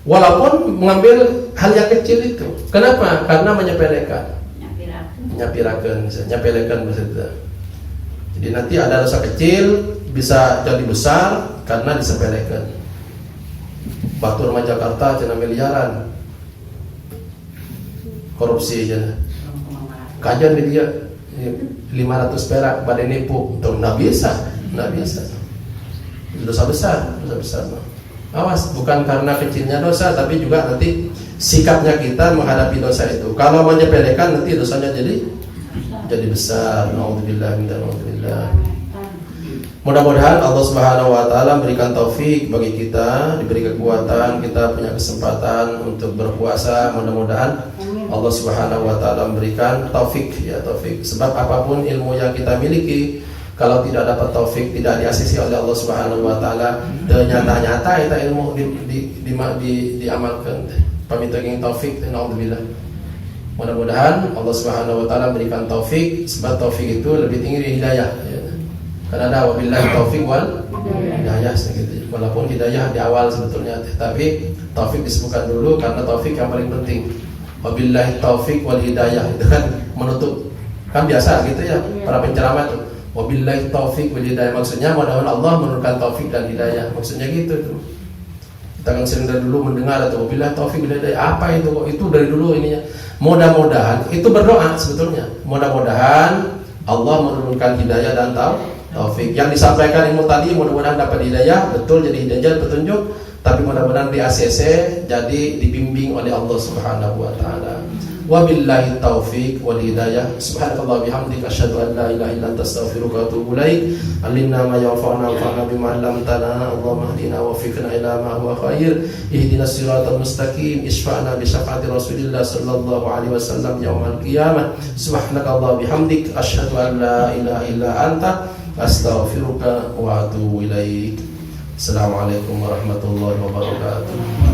Walaupun mengambil hal yang kecil itu, kenapa? Karena menyepelekan, nyapirakan maksudnya. Jadi nanti ada dosa kecil bisa jadi besar karena disepelekan. Batur Remaja Jakarta cina miliaran korupsi aja. kajian di dia 500 perak pada nipu, tuh nggak bisa. Dosa besar. Awas, bukan karena kecilnya dosa, tapi juga nanti sikapnya kita menghadapi dosa itu. Kalau menyepelekan nanti dosanya jadi besar. Nauzubillah. Mudah-mudahan Allah Subhanahu wa taala berikan taufik bagi kita, diberi kekuatan, kita punya kesempatan untuk berpuasa. Mudah-mudahan Allah Subhanahu wa taala memberikan taufik. Sebab apapun ilmu yang kita miliki, kalau tidak dapat taufik, tidak diasisi oleh Allah Subhanahu wa taala, nyata-nyata itu ilmu diamalkan. Pamitaging taufik, naudzubillah. Mudah-mudahan Allah Subhanahu wa taala berikan taufik, sebab taufik itu lebih tinggi dari hidayah. Karena ada wabillahi taufik wal hidayah segitu. Walaupun hidayah di awal sebetulnya, tapi taufik disebutkan dulu karena taufik yang paling penting. Wabillahi taufik wal hidayah itu kan menutup. Kan biasa gitu ya para penceramah itu. Wabillahi taufik wal hidayah, maksudnya mudah-mudahan Allah menurunkan taufik dan hidayah. Maksudnya gitu tuh. Kita kan sering dari dulu mendengar atau wabillahi taufik wal hidayah. Apa itu kok? Itu dari dulu ininya. Mudah-mudahan itu berdoa sebetulnya. Mudah-mudahan Allah menurunkan hidayah dan taufik. Yang disampaikan ilmu tadi mudah-mudahan dapat hidayah, betul jadi hidayah petunjuk, tapi mudah-mudahan di ACC jadi dibimbing oleh Allah Subhanahu wa taala. Wabillahi taufik wal hidayah. Subhanakallah bihamdika asyhadu an la ilaha illa anta astaghfiruka wa atubu ilaik. Alimna ma yanfa'una wanfa'na bima 'allamtana. Allahumma hdina wa waffiqna ila ma huwa khair. Ihdinas siratal mustaqim. Isfa'na bi syafaati Rasulillah sallallahu alaihi wasallam yaumil qiyamah. Subhanakallah bihamdik asyhadu an la ilaha illa anta astaghfiruka wa atubu ilaik. Assalamualaikum warahmatullahi wabarakatuh.